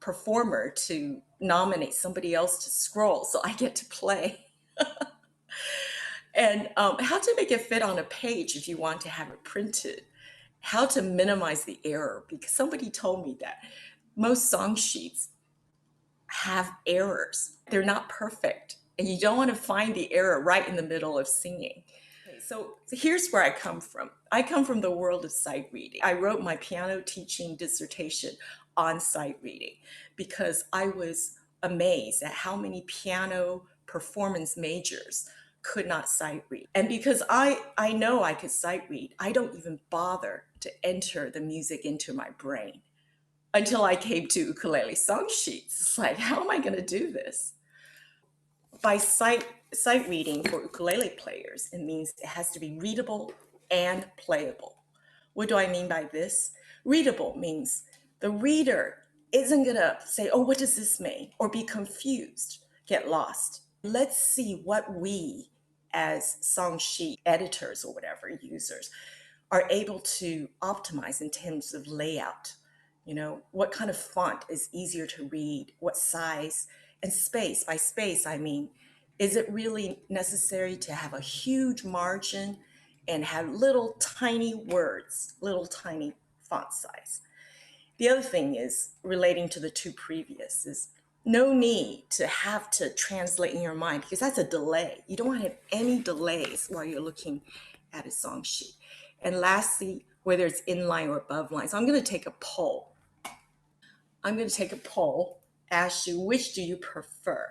performer to nominate somebody else to scroll, so I get to play. And how to make it fit on a page if you want to have it printed. How to minimize the error, because somebody told me that most song sheets have errors. They're not perfect, and you don't want to find the error right in the middle of singing. Okay, so here's where I come from. I come from the world of sight reading. I wrote my piano teaching dissertation on sight reading because I was amazed at how many piano performance majors could not sight read. And because I know I could sight read, I don't even bother to enter the music into my brain until I came to ukulele song sheets. It's like, how am I going to do this? By sight reading for ukulele players, it means it has to be readable and playable. What do I mean by this? Readable means the reader isn't going to say, oh, what does this mean? Or be confused, get lost. Let's see what we, as song sheet editors or whatever users, are able to optimize in terms of layout. You know, what kind of font is easier to read, what size, and space. By space, I mean, is it really necessary to have a huge margin and have little tiny words, little tiny font size? The other thing is relating to the two previous is no need to have to translate in your mind, because that's a delay. You don't want to have any delays while you're looking at a song sheet. And lastly, whether it's inline or above line. So I'm going to take a poll. Ask you, which do you prefer?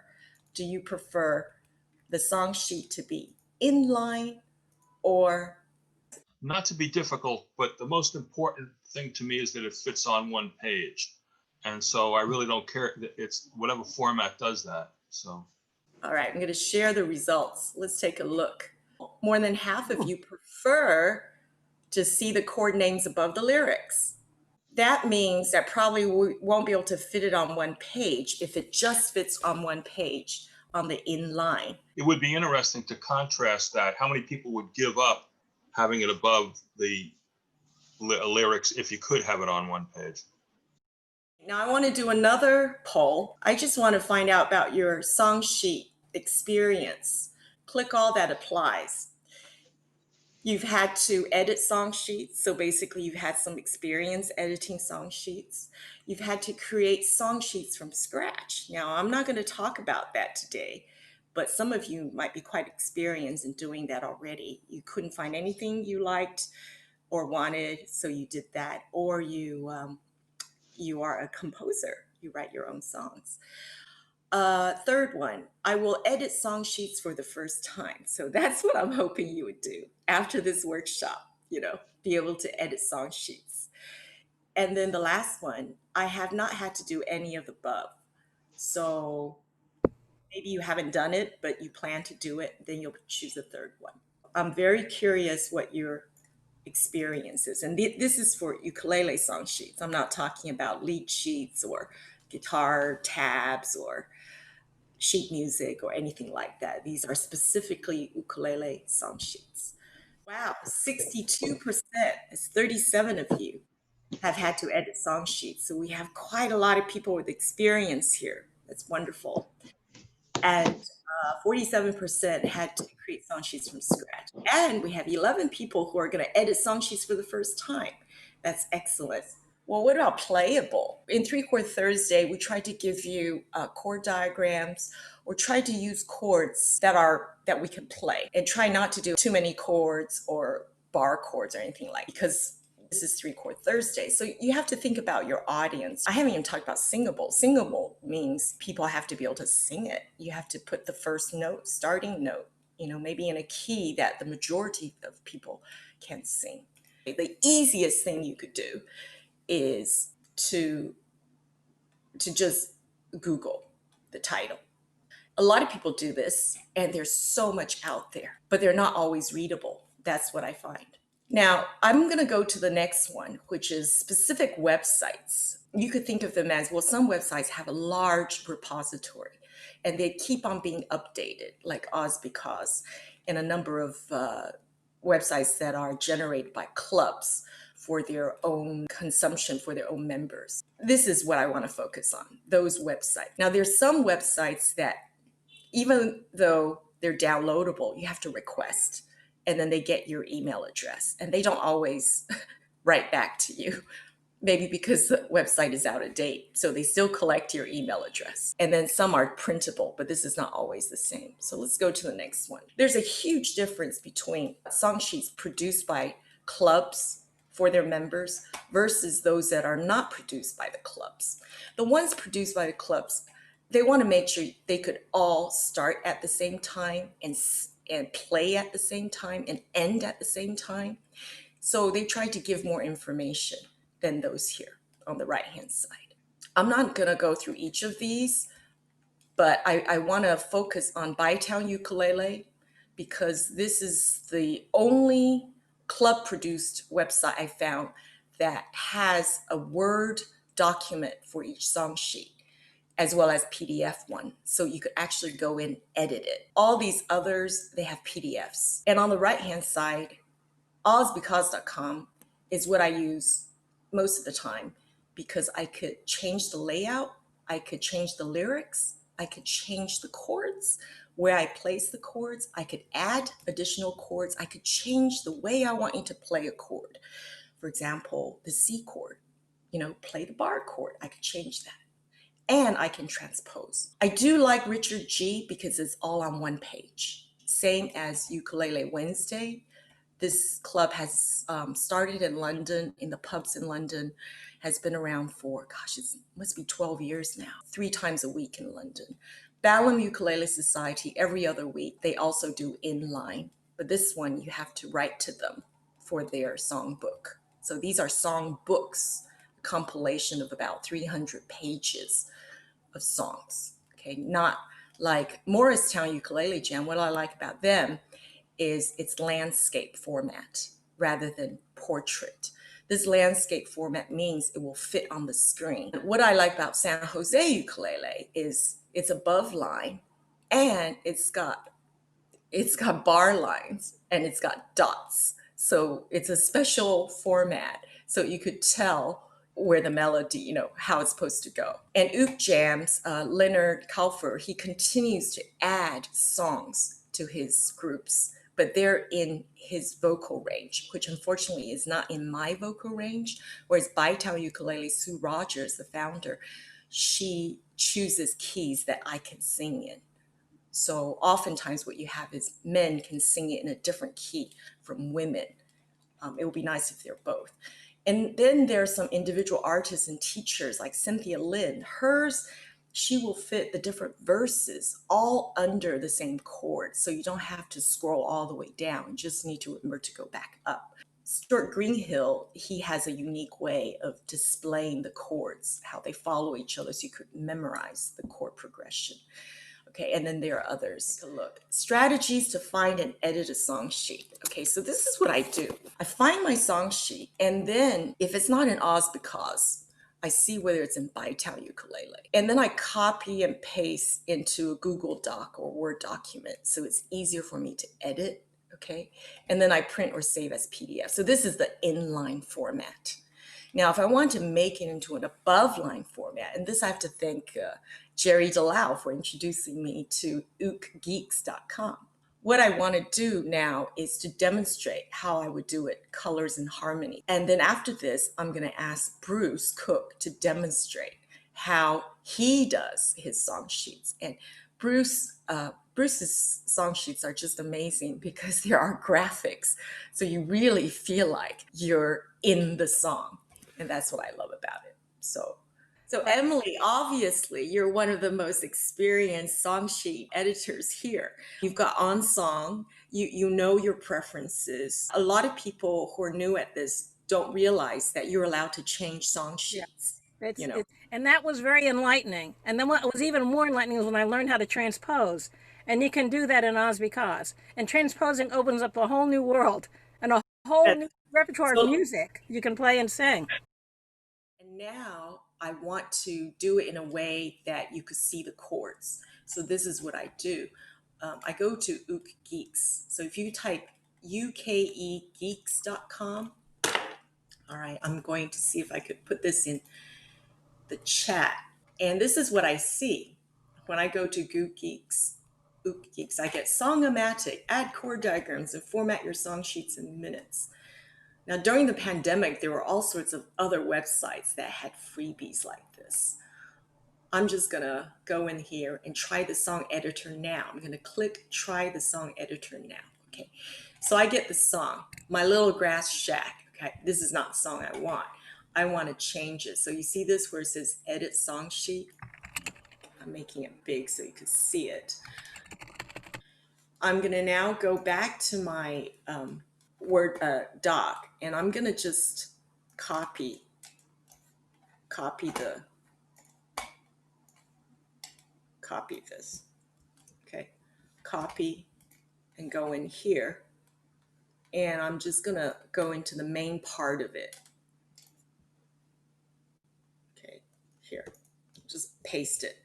Do you prefer the song sheet to be inline or? Not to be difficult, but the most important thing to me is that it fits on one page. And so I really don't care. It's whatever format does that. So. All right, I'm going to share the results. Let's take a look. More than half of you prefer to see the chord names above the lyrics. That means that probably we won't be able to fit it on one page if it just fits on one page on the inline. It would be interesting to contrast that. How many people would give up having it above the lyrics if you could have it on one page? Now I want to do another poll. I just want to find out about your song sheet experience. Click all that applies. You've had to edit song sheets, so basically you've had some experience editing song sheets. You've had to create song sheets from scratch. Now, I'm not going to talk about that today, but some of you might be quite experienced in doing that already. You couldn't find anything you liked or wanted, so you did that, or you are a composer. You write your own songs. Third one, I will edit song sheets for the first time. So that's what I'm hoping you would do after this workshop, be able to edit song sheets. And then the last one, I have not had to do any of the above. So maybe you haven't done it, but you plan to do it, then you'll choose the third one. I'm very curious what your experience is. And this is for ukulele song sheets. I'm not talking about lead sheets or guitar tabs or sheet music or anything like that. These are specifically ukulele song sheets. Wow, 62%, it's 37 of you have had to edit song sheets. So we have quite a lot of people with experience here. That's wonderful. And 47% had to create song sheets from scratch. And we have 11 people who are going to edit song sheets for the first time. That's excellent. Well, what about playable? In Three Chord Thursday, we tried to give you chord diagrams or try to use chords that we can play, and try not to do too many chords or bar chords or anything like that, because this is Three Chord Thursday. So you have to think about your audience. I haven't even talked about singable. Singable means people have to be able to sing it. You have to put the first note, starting note, maybe in a key that the majority of people can sing. The easiest thing you could do is to just Google the title. A lot of people do this, and there's so much out there, but they're not always readable. That's what I find. Now, I'm going to go to the next one, which is specific websites. You could think of them as, well, some websites have a large repository, and they keep on being updated, like Ozbcoz, and a number of websites that are generated by clubs for their own consumption, for their own members. This is what I want to focus on, those websites. Now, there's some websites that, even though they're downloadable, you have to request, and then they get your email address, and they don't always write back to you. Maybe because the website is out of date. So they still collect your email address. And then some are printable, but this is not always the same. So let's go to the next one. There's a huge difference between song sheets produced by clubs for their members versus those that are not produced by the clubs. The ones produced by the clubs, they want to make sure they could all start at the same time and play at the same time and end at the same time. So they try to give more information than those here on the right-hand side. I'm not going to go through each of these, but I want to focus on Bytown Ukulele because this is the only club-produced website I found that has a Word document for each song sheet, as well as PDF one. So you could actually go in and edit it. All these others, they have PDFs. And on the right-hand side, Ozbcoz.com is what I use most of the time because I could change the layout, I could change the lyrics, I could change the chords, where I place the chords, I could add additional chords, I could change the way I want you to play a chord. For example, the C chord, play the bar chord, I could change that. And I can transpose. I do like Richard G because it's all on one page. Same as Ukulele Wednesday. This club has started in London, in the pubs in London, has been around for, it must be 12 years now, 3 times a week in London. Balham Ukulele Society, every other week. They also do inline, but this one you have to write to them for their songbook. So these are songbooks, a compilation of about 300 pages of songs, okay? Not like Morristown Ukulele Jam. What I like about them is its landscape format rather than portrait. This landscape format means it will fit on the screen. What I like about San Jose Ukulele is it's above line and it's got bar lines and it's got dots. So it's a special format so you could tell where the melody, how it's supposed to go. And Uke Jams, Leonard Kaufer, he continues to add songs to his groups, but they're in his vocal range, which unfortunately is not in my vocal range. Whereas Bytown Ukulele, Sue Rogers, the founder, she chooses keys that I can sing in. So oftentimes what you have is men can sing it in a different key from women. It would be nice if they're both. And then there are some individual artists and teachers like Cynthia Lynn. Hers, she will fit the different verses all under the same chord. So you don't have to scroll all the way down. You just need to remember to go back up. Stuart Greenhill, he has a unique way of displaying the chords, how they follow each other so you could memorize the chord progression. Okay, and then there are others. Take a look. Strategies to find and edit a song sheet. Okay, so this is what I do. I find my song sheet, and then if it's not in Ozbcoz, I see whether it's in Bytown Ukulele. And then I copy and paste into a Google Doc or Word document so it's easier for me to edit, okay? And then I print or save as PDF. So this is the inline format. Now, if I want to make it into an above line format, and this I have to thank Jerry Delau for introducing me to Ukegeeks.com. What I want to do now is to demonstrate how I would do it, colors and harmony. And then after this, I'm going to ask Bruce Cooke to demonstrate how he does his song sheets. And Bruce's song sheets are just amazing because there are graphics. So you really feel like you're in the song. And that's what I love about it. So Emily, obviously, you're one of the most experienced song sheet editors here. You've got Onsong, you know your preferences. A lot of people who are new at this don't realize that you're allowed to change song sheets. Yeah. And that was very enlightening. And then what was even more enlightening was when I learned how to transpose. And you can do that in Ozbcoz. And transposing opens up a whole new world and a whole new repertoire of music you can play and sing. And now I want to do it in a way that you could see the chords. So this is what I do. I go to Ukegeeks. So if you type ukegeeks.com, All right, I'm going to see if I could put this in the chat. And this is what I see when I go to Ukegeeks. I get Song-O-Matic, add chord diagrams, and format your song sheets in minutes. Now, during the pandemic, there were all sorts of other websites that had freebies like this. I'm just gonna go in here and try the song editor now. I'm gonna click try the song editor now. Okay, so I get the song, My Little Grass Shack. Okay, this is not the song I want. I want to change it. So you see this where it says edit song sheet? I'm making it big so you can see it. I'm gonna now go back to my Word doc, and I'm gonna just copy this. Okay, copy and go in here, and I'm just gonna go into the main part of it. Okay, here, just paste it.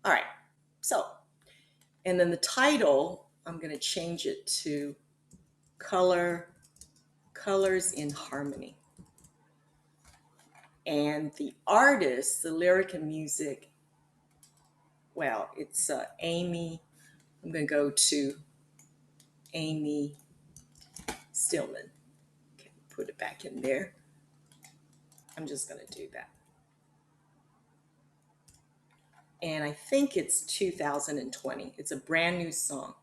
All right, so, and then the title, I'm gonna change it to Colors in Harmony. And the artist, the lyric and music, well, it's Amy. I'm gonna go to Amy Stillman. Okay, put it back in there. I'm just gonna do that. And I think it's 2020. It's a brand new song.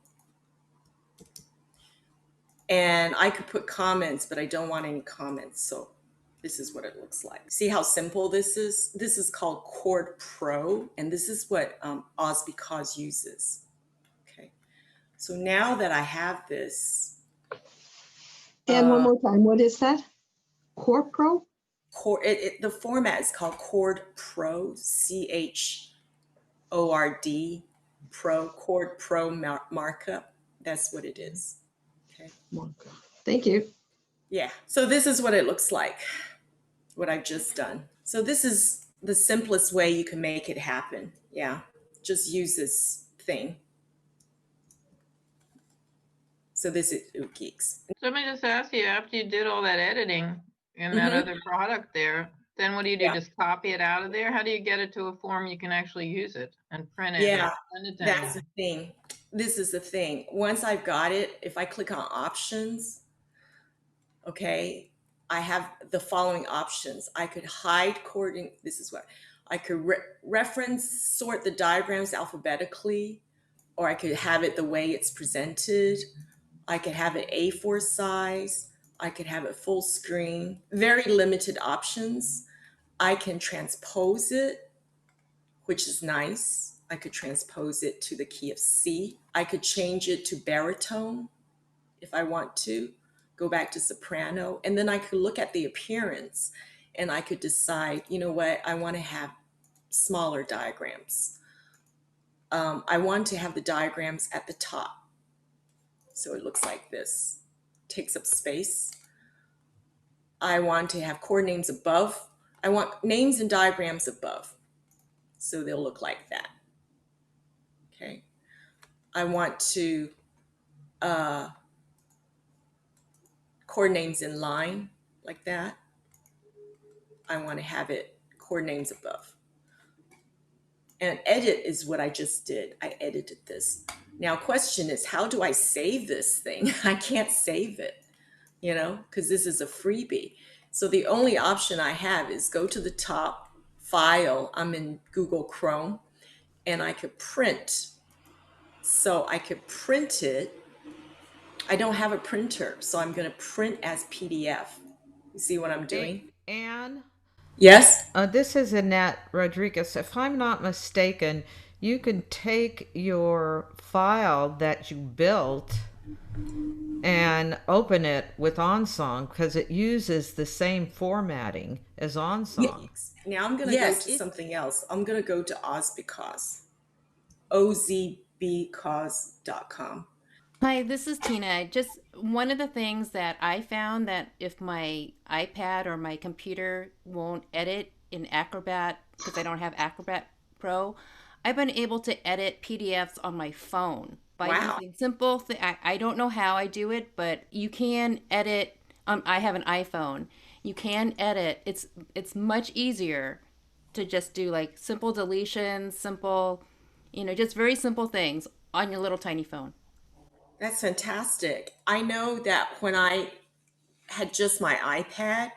And I could put comments, but I don't want any comments. So this is what it looks like. See how simple this is? This is called Chordpro, and this is what Ozbcoz uses. Okay. So now that I have this. And one more time, what is that? Chordpro? The format is called Chordpro, CHORD, Chordpro markup. That's what it is. Okay. Thank you. Yeah. So this is what it looks like, what I've just done. So this is the simplest way you can make it happen. Yeah. Just use this thing. So this is Ukegeeks. So let me just ask you, after you did all that editing in that other product there, then what do you do? Yeah. Just copy it out of there? How do you get it to a form you can actually use it and print it? Yeah, and send it to that's anyone? the thing. This is the thing. Once I've got it, if I click on options, okay, I have the following options. I could hide chording. This is what I could reference, sort the diagrams alphabetically, or I could have it the way it's presented. I could have it A4 size. I could have it full screen. Very limited options. I can transpose it, which is nice. I could transpose it to the key of C. I could change it to baritone if I want to, go back to soprano. And then I could look at the appearance and I could decide, you know what, I want to have smaller diagrams. I want to have the diagrams at the top. So it looks like this, takes up space. I want to have chord names above. I want names and diagrams above. So they'll look like that. Okay. I want to chord names in line like that. I want to have it chord names above. And edit is what I just did. I edited this. Now, question is, how do I save this thing? I can't save it, you know, because this is a freebie. So the only option I have is go to the top, file. I'm in Google Chrome, and I could print. So I could print it. I don't have a printer, so I'm going to print as PDF. You see what I'm doing? Anne? Yes? This is Annette Rodriguez. If I'm not mistaken, you can take your file that you built and open it with Onsong because it uses the same formatting as Onsong. Yes. Now I'm going to go to something else. I'm going to go to Ozbcoz, ozbcoz.com. Hi, this is Tina. Just one of the things that I found that if my iPad or my computer won't edit in Acrobat, because I don't have Acrobat Pro, I've been able to edit PDFs on my phone by using simple things. I don't know how I do it, but you can edit. I have an iPhone. you can edit. It's much easier to just do like simple deletions, simple, just very simple things on your little tiny phone. That's fantastic. I know that when I had just my iPad,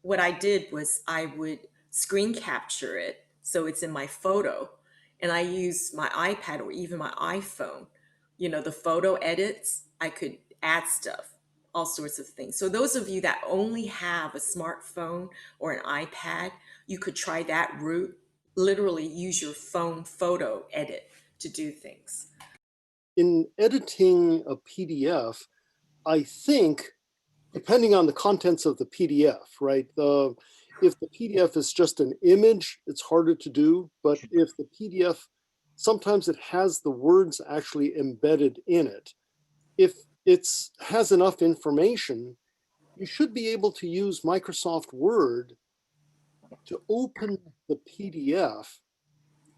what I did was I would screen capture it so it's in my photo. And I used my iPad or even my iPhone. The photo edits, I could add stuff, all sorts of things. So, those of you that only have a smartphone or an iPad, you could try that route. Literally use your phone photo edit to do things. In editing a PDF, I think, depending on the contents of the PDF, right? If the PDF is just an image, it's harder to do. But if the PDF, sometimes it has the words actually embedded in it. If it has enough information, you should be able to use Microsoft Word to open the PDF.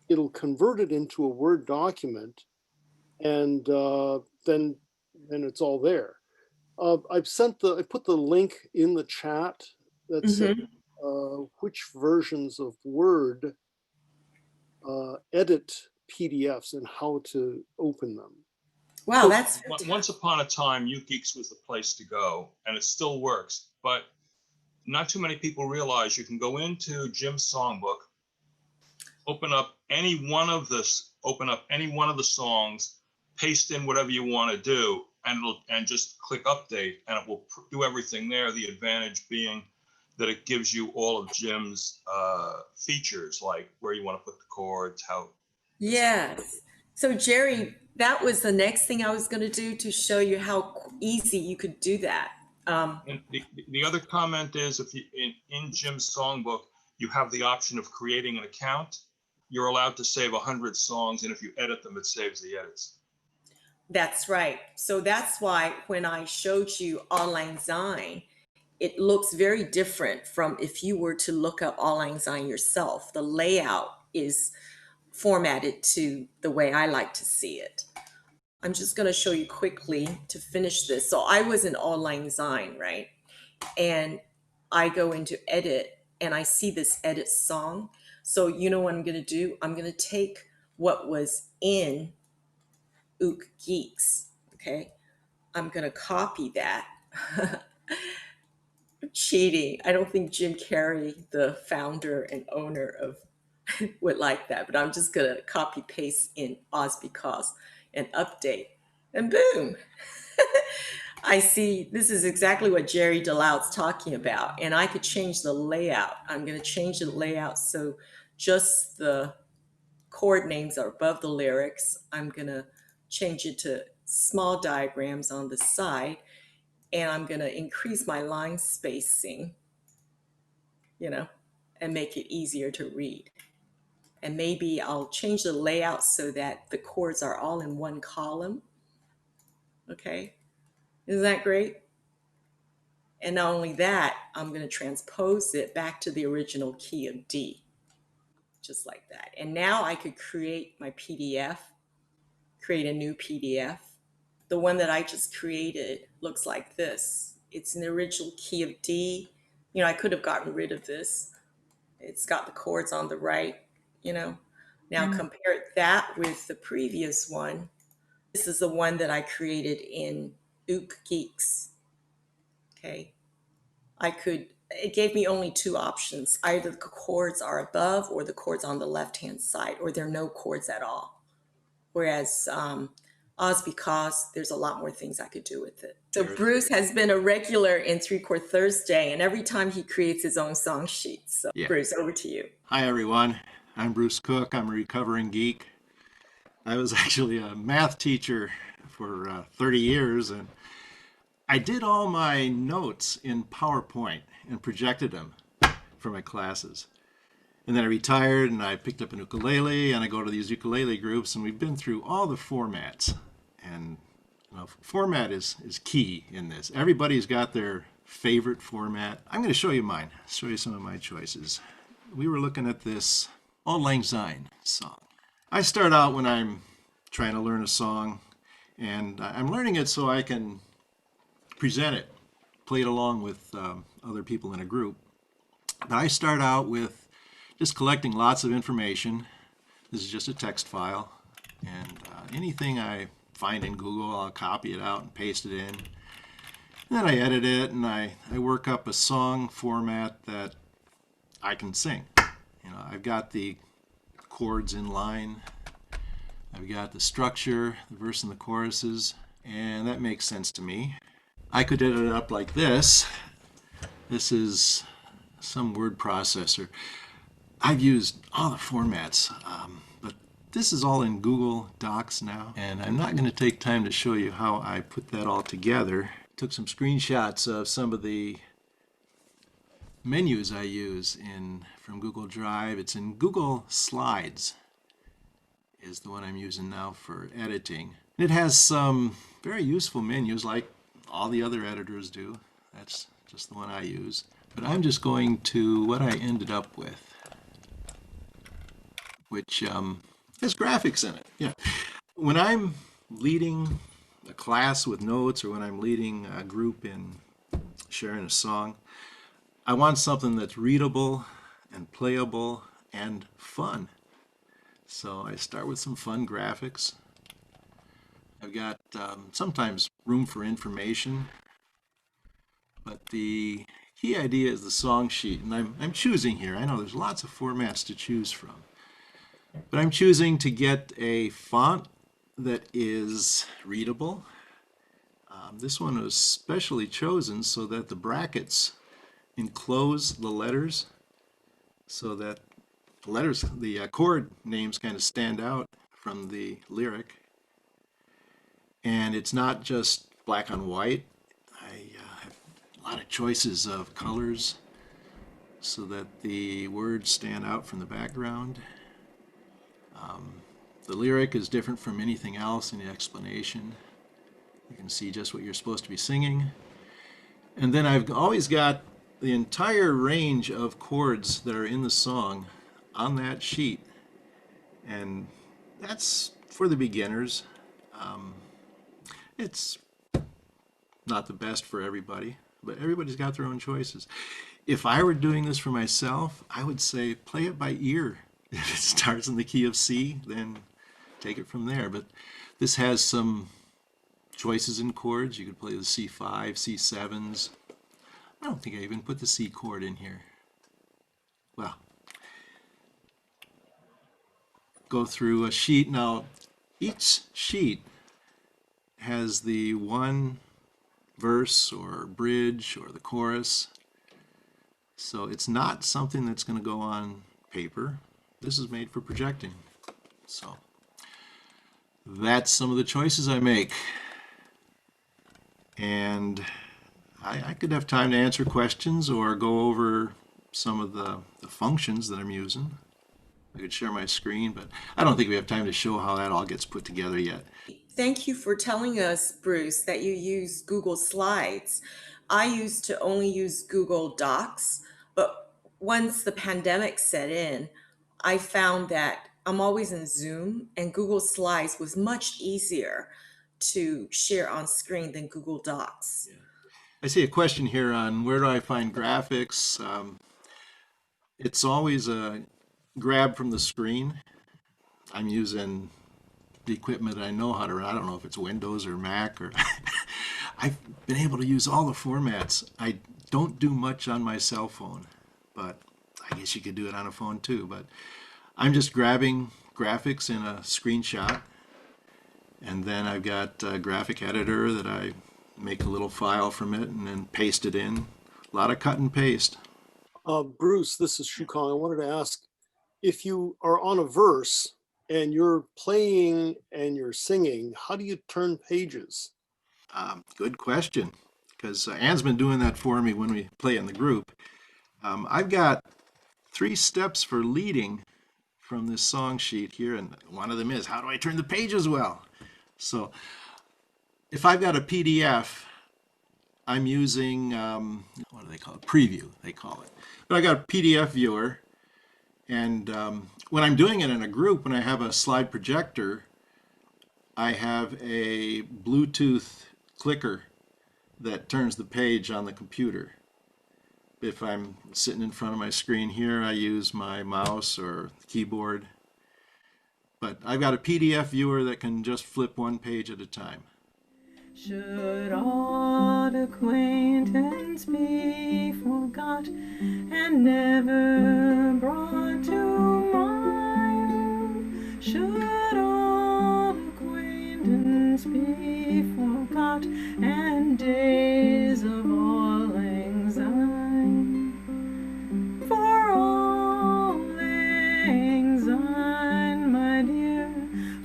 It'll convert it into a Word document, and then it's all there. I put the link in the chat that says which versions of Word edit PDFs and how to open them. Wow, that's Once upon a time, Ukegeeks was the place to go, and it still works. But not too many people realize you can go into Jim's Songbook, open up any one of the songs, paste in whatever you want to do, and just click update, and it will do everything there. The advantage being that it gives you all of Jim's features, like where you want to put the chords, how. Yes. So, Jerry, that was the next thing I was going to do to show you how easy you could do that. And the other comment is, if you in Jim's Songbook, you have the option of creating an account. You're allowed to save 100 songs, and if you edit them, it saves the edits. That's right. So that's why when I showed you Auld Lang Syne, it looks very different from if you were to look up Auld Lang Syne yourself. The layout is formatted to the way I like to see it. I'm just going to show you quickly to finish this. So I was in Auld Lang Syne, right? And I go into edit and I see this edit song. So you know what I'm going to do? I'm going to take what was in Ukegeeks, okay? I'm going to copy that. I'm cheating. I don't think Jim Carrey, the founder and owner of, would like that, but I'm just going to copy paste in Ozbcoz and update, and boom. I see this is exactly what Jerry Delout's talking about, and I could change the layout. I'm going to change the layout so just the chord names are above the lyrics. I'm going to change it to small diagrams on the side, and I'm going to increase my line spacing, and make it easier to read. And maybe I'll change the layout so that the chords are all in one column. Okay, isn't that great? And not only that, I'm going to transpose it back to the original key of D, just like that. And now I could create my PDF, create a new PDF. The one that I just created looks like this. It's in the original key of D. I could have gotten rid of this. It's got the chords on the right, Now compare that with the previous one. This is the one that I created in Ukegeeks. Okay. It gave me only two options. Either the chords are above or the chords on the left-hand side, or there are no chords at all. Whereas Ozbcoz, there's a lot more things I could do with it. So Bruce has been a regular in Three Chord Thursday, and every time he creates his own song sheets. So yeah. Bruce, over to you. Hi, everyone. I'm Bruce Cooke. I'm a recovering geek. I was actually a math teacher for 30 years, and I did all my notes in PowerPoint and projected them for my classes. And then I retired and I picked up an ukulele, and I go to these ukulele groups, and we've been through all the formats. And format is key in this. Everybody's got their favorite format. I'm going to show you mine, show you some of my choices. We were looking at this Auld Lang Syne song. I start out when I'm trying to learn a song, and I'm learning it so I can present it played along with other people in a group. But I start out with just collecting lots of information. This is just a text file, and anything I find in Google, I'll copy it out and paste it in. And then I edit it, and I work up a song format that I can sing. You know, I've got the chords in line, I've got the structure, the verse and the choruses, and that makes sense to me. I could edit it up like this. This is some word processor. I've used all the formats, but this is all in Google Docs now, and I'm not going to take time to show you how I put that all together. Took some screenshots of some of the menus I use from Google Drive. It's in Google Slides is the one I'm using now for editing. It has some very useful menus like all the other editors do. That's just the one I use. But I'm just going to what I ended up with, which has graphics in it. Yeah. When I'm leading a class with notes, or when I'm leading a group in sharing a song, I want something that's readable and playable and fun. So I start with some fun graphics. I've got sometimes room for information, but the key idea is the song sheet, and I'm choosing here. I know there's lots of formats to choose from, but I'm choosing to get a font that is readable. This one was specially chosen so that the brackets enclose the letters, so that the letters, the chord names kind of stand out from the lyric. And it's not just black on white. I have a lot of choices of colors so that the words stand out from the background. The lyric is different from anything else in the explanation. You can see just what you're supposed to be singing. And then I've always got the entire range of chords that are in the song on that sheet. And that's for the beginners. It's not the best for everybody, but everybody's got their own choices. If I were doing this for myself, I would say play it by ear. If it starts in the key of C, then take it from there. But this has some choices in chords. You could play the C5, C7s. I don't think I even put the C chord in here. Well, go through a sheet. Now, each sheet has the one verse or bridge or the chorus. So it's not something that's going to go on paper. This is made for projecting. So that's some of the choices I make. And I could have time to answer questions or go over some of the functions that I'm using. I could share my screen, but I don't think we have time to show how that all gets put together yet. Thank you for telling us, Bruce, that you use Google Slides. I used to only use Google Docs, but once the pandemic set in, I found that I'm always in Zoom, and Google Slides was much easier to share on screen than Google Docs. Yeah. I see a question here on where do I find graphics. It's always a grab from the screen. I'm using the equipment that I know how to run. I don't know if it's Windows or Mac or I've been able to use all the formats. I don't do much on my cell phone, but I guess you could do it on a phone too. But I'm just grabbing graphics in a screenshot, and then I've got a graphic editor that I make a little file from it and then paste it in. A lot of cut and paste. Bruce, this is Shukong. I wanted to ask, if you are on a verse and you're playing and you're singing, how do you turn pages? Good question, because Anne's been doing that for me when we play in the group. I've got 3 steps for leading from this song sheet here, and one of them is, how do I turn the pages well? So if I've got a PDF, I'm using, what do they call it? Preview, they call it. But I got a PDF viewer, and when I'm doing it in a group, when I have a slide projector, I have a Bluetooth clicker that turns the page on the computer. If I'm sitting in front of my screen here, I use my mouse or keyboard. But I've got a PDF viewer that can just flip one page at a time. Should old acquaintance be forgot and never brought to mind? Should old acquaintance be forgot and days of Auld Lang Syne? For Auld Lang Syne, my dear,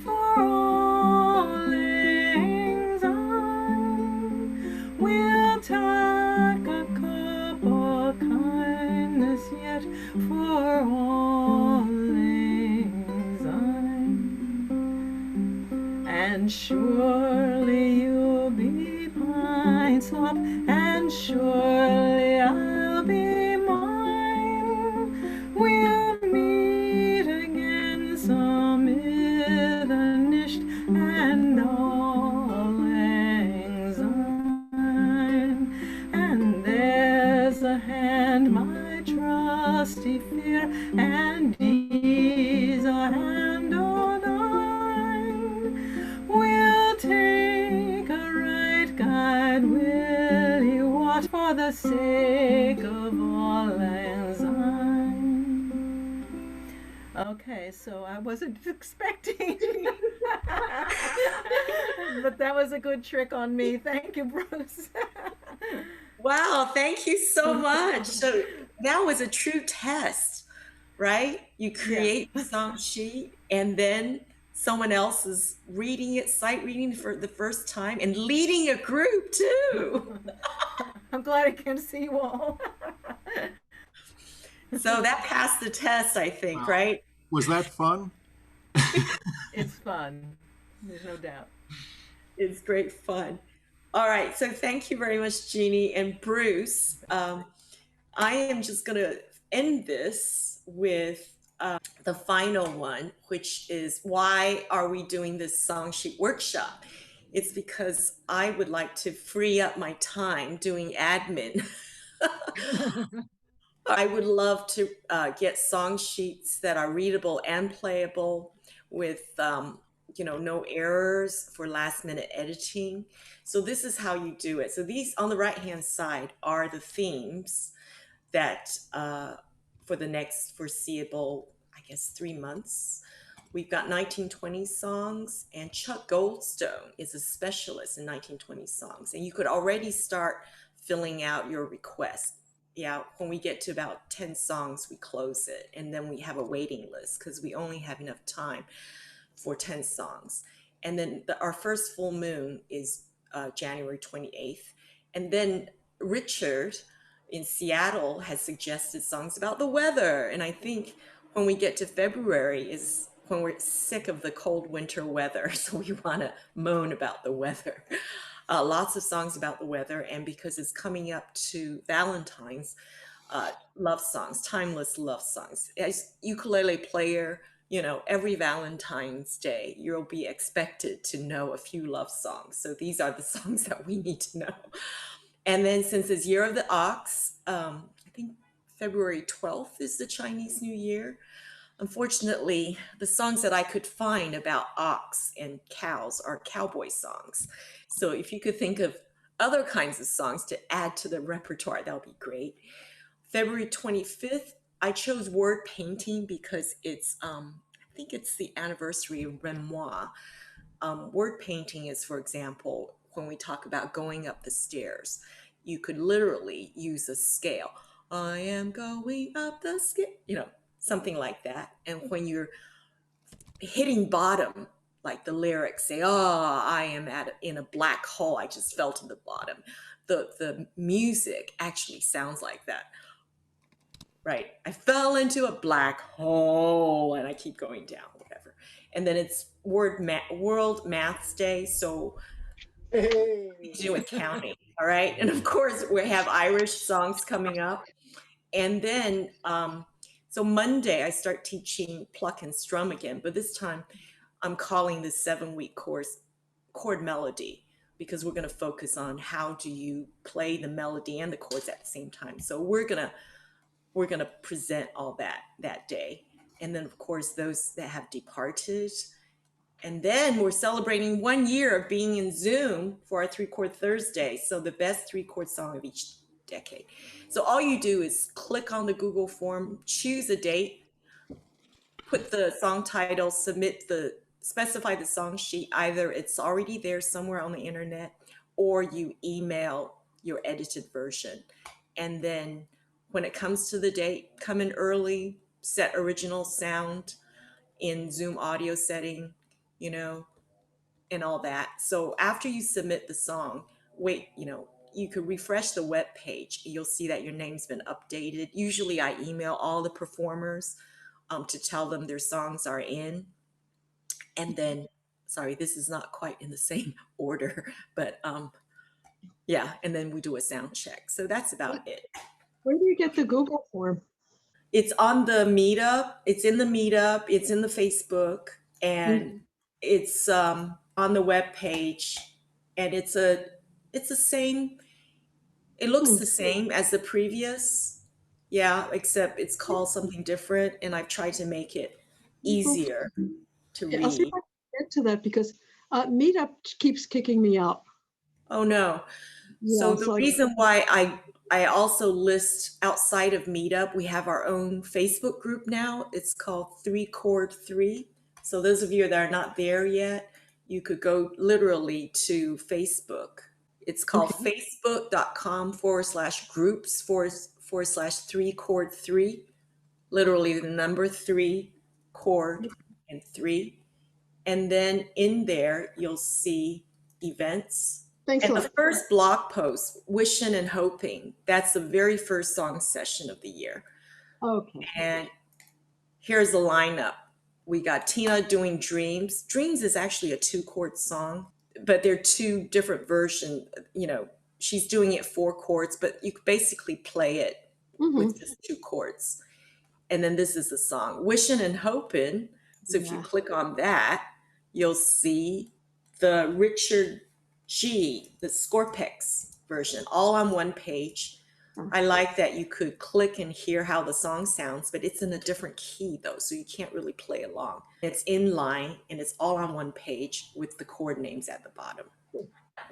for Auld Lang Syne, we'll take a cup of kindness yet for Auld Lang Syne. And surely you'll be pine slop, and surely I'll be mine. We'll meet again some nicht and Auld Lang Syne. And there's a hand, my trusty fear, and he's a hand o' thine. We'll take a right guide, will you what, for the sake of Auld Lang Syne. Okay, so I wasn't expecting, but that was a good trick on me. Thank you, Bruce. Wow, thank you so much. So that was a true test, right? You create the song sheet and then someone else is reading it, sight reading for the first time and leading a group too. I'm glad I can see you all. So that passed the test, I think, right? Was that fun? It's fun. There's no doubt. It's great fun. All right, so thank you very much, Geni and Bruce. I am just going to end this with the final one, which is why are we doing this song sheet workshop? It's because I would like to free up my time doing admin. I would love to get song sheets that are readable and playable with no errors for last minute editing. So this is how you do it. So these on the right hand side are the themes that for the next foreseeable, I guess, 3 months. We've got 1920 songs, and Chuck Goldstone is a specialist in 1920 songs. And you could already start filling out your request. Yeah, when we get to about 10 songs, we close it. And then we have a waiting list because we only have enough time for 10 songs. And then our first full moon is January 28th. And then Richard in Seattle has suggested songs about the weather. And I think when we get to February is when we're sick of the cold winter weather. So we want to moan about the weather. Lots of songs about the weather. And because it's coming up to Valentine's, love songs, timeless love songs. As ukulele player, every Valentine's Day, you'll be expected to know a few love songs. So these are the songs that we need to know. And then since it's Year of the Ox, I think February 12th is the Chinese New Year. Unfortunately, the songs that I could find about ox and cows are cowboy songs. So if you could think of other kinds of songs to add to the repertoire, that would be great. February 25th, I chose word painting because it's, I think it's the anniversary of Renoir. Word painting is, for example, when we talk about going up the stairs, you could literally use a scale. I am going up the scale, something like that. And when you're hitting bottom, like the lyrics say, oh, I am in a black hole, I just fell to the bottom. The music actually sounds like that. Right, I fell into a black hole and I keep going down, whatever. And then it's World Maths Day, so we do accounting, all right? And of course, we have Irish songs coming up. And then, so Monday, I start teaching pluck and strum again, but this time I'm calling the 7-week course Chord Melody, because we're going to focus on how do you play the melody and the chords at the same time. So we're going to present all that day. And then of course those that have departed. And then we're celebrating 1 year of being in Zoom for our Three Chord Thursday. So the best 3-chord song of each decade. So all you do is click on the Google form, choose a date, put the song title, specify the song sheet. Either it's already there somewhere on the internet, or you email your edited version. And then when it comes to the date, come in early, set original sound in Zoom audio setting, you know, and all that. So after you submit the song, wait, you know, you could refresh the web page. You'll see that your name's been updated. Usually I email all the performers to tell them their songs are in. And then, sorry, this is not quite in the same order, but yeah, and then we do a sound check. So that's about it. Where do you get the Google form? It's on the Meetup. It's in the Meetup. It's in the Facebook, and it's on the web page. And it's the same. It looks the same as the previous, yeah, except it's called something different. And I've tried to make it easier to I'll see read. if I can get to that because Meetup keeps kicking me out. Oh no! Yeah, So the so reason why I also list outside of Meetup, we have our own Facebook group now. It's called 3 Chord 3. So those of you that are not there yet, you could go literally to Facebook. It's called facebook.com/groups/3 Chord 3. Literally the number 3 chord and 3. And then in there, you'll see events. Thanks a And lot. the first blog post, Wishing and Hoping, that's the very first song session of the year. Okay. And here's the lineup. We got Tina doing Dreams. Dreams is actually a 2-chord song, but they're 2 different versions. You know, she's doing it 4 chords, but you could basically play it with just 2 chords. And then this is the song, Wishing and Hoping. So if you click on that, you'll see the Richard G, the Scorpex version, all on one page. I like that you could click and hear how the song sounds, but it's in a different key though, so you can't really play along. It's inline and it's all on one page with the chord names at the bottom.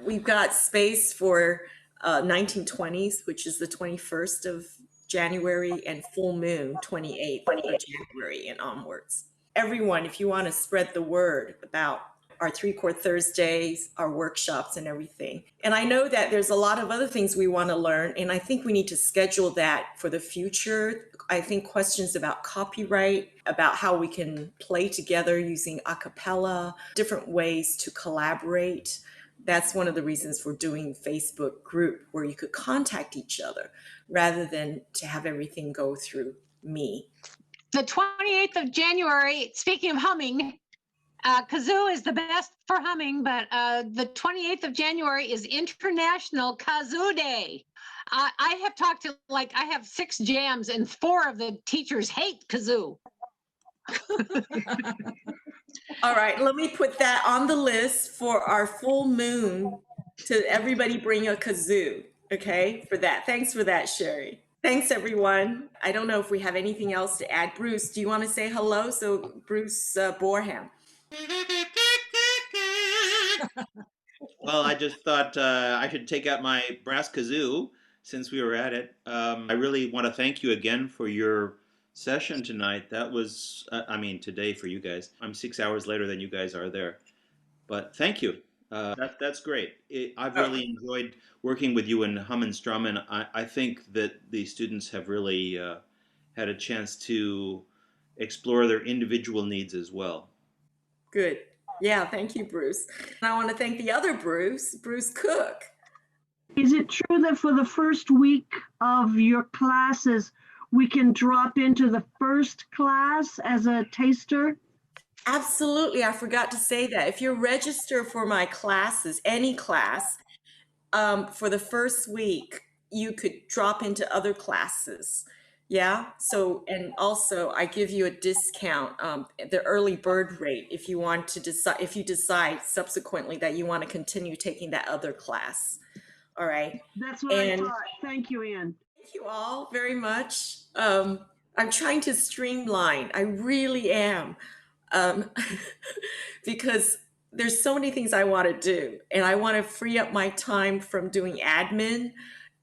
We've got space for 1920s, which is the 21st of January, and full moon, 28th of January and onwards. Everyone, if you want to spread the word about our 3 Chord Thursdays, our workshops and everything. And I know that there's a lot of other things we want to learn, and I think we need to schedule that for the future. I think questions about copyright, about how we can play together using a cappella, different ways to collaborate. That's one of the reasons for doing Facebook group, where you could contact each other rather than to have everything go through me. The 28th of January, speaking of humming, kazoo is the best for humming, but the 28th of January is International Kazoo Day. I have talked to, I have 6 jams and 4 of the teachers hate kazoo. All right, let me put that on the list for our full moon, to everybody bring a kazoo, okay, for that. Thanks for that, Sherry. Thanks, everyone. I don't know if we have anything else to add. Bruce, do you want to say hello? So Bruce Boreham. Well, I just thought I should take out my brass kazoo since we were at it. I really want to thank you again for your session tonight. That was, today for you guys. I'm 6 hours later than you guys are there. But thank you. That's great. I've really enjoyed working with you in Hum and Strum, and I think that the students have really had a chance to explore their individual needs as well. Good. Yeah, thank you, Bruce. And I want to thank the other Bruce, Bruce Cooke. Is it true that for the first week of your classes, we can drop into the first class as a taster? Absolutely. I forgot to say that. If you're registered for my classes, any class, for the first week, you could drop into other classes. Yeah. So, and also I give you a discount, the early bird rate, if you want to decide, if you decide subsequently that you want to continue taking that other class. All right. That's what I thought. Thank you, Ann. Thank you all very much. I'm trying to streamline. I really am. Um, because there's so many things I want to do, and I want to free up my time from doing admin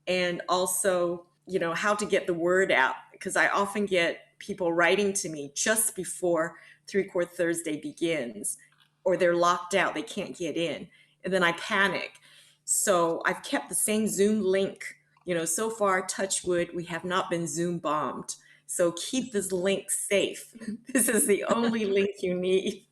and also, how to get the word out, because I often get people writing to me just before Three Chord Thursday begins, or they're locked out, they can't get in, and then I panic. So I've kept the same Zoom link. So far, touch wood, we have not been Zoom bombed. So keep this link safe. This is the only link you need.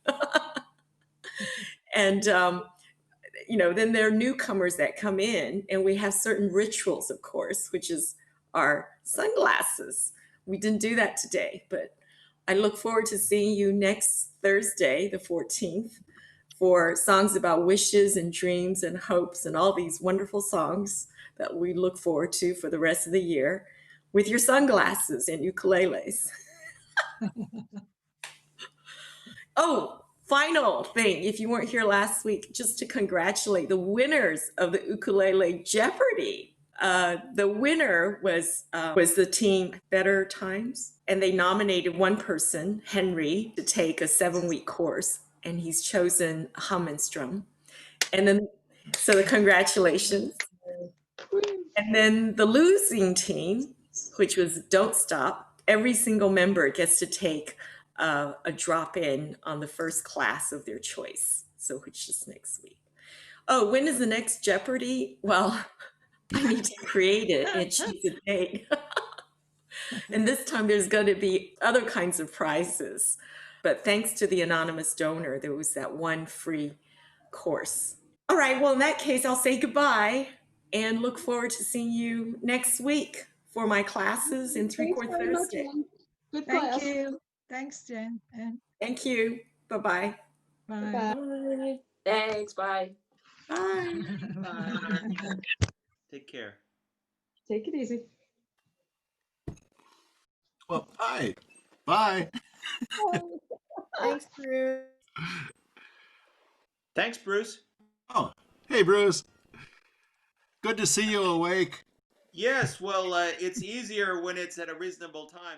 And then there are newcomers that come in, and we have certain rituals, of course, which is our sunglasses. We didn't do that today, but I look forward to seeing you next Thursday, the 14th, for songs about wishes and dreams and hopes and all these wonderful songs that we look forward to for the rest of the year with your sunglasses and ukuleles. Oh, final thing, if you weren't here last week, just to congratulate the winners of the Ukulele Jeopardy. The winner was the team Better Times, and they nominated one person, Henry, to take a 7-week course, and he's chosen hum and strum. And then, so the congratulations. And then the losing team, which was Don't Stop, every single member gets to take a drop-in on the first class of their choice, so which is next week. Oh, when is the next Jeopardy? Well, I need to create it and choose a date. And this time there's going to be other kinds of prizes. But thanks to the anonymous donor, there was that one free course. All right, well, in that case, I'll say goodbye and look forward to seeing you next week for my classes in Three Chord Thursday. Good Thank class. you. Thanks, Jen. And Thank you. Bye-bye. bye. Bye. Thanks. Bye. Bye. Bye. Take care. Take it easy. Well, bye. Bye. Thanks, Bruce. Thanks, Bruce. Oh, hey, Bruce. Good to see you awake. Yes, well, it's easier when it's at a reasonable time.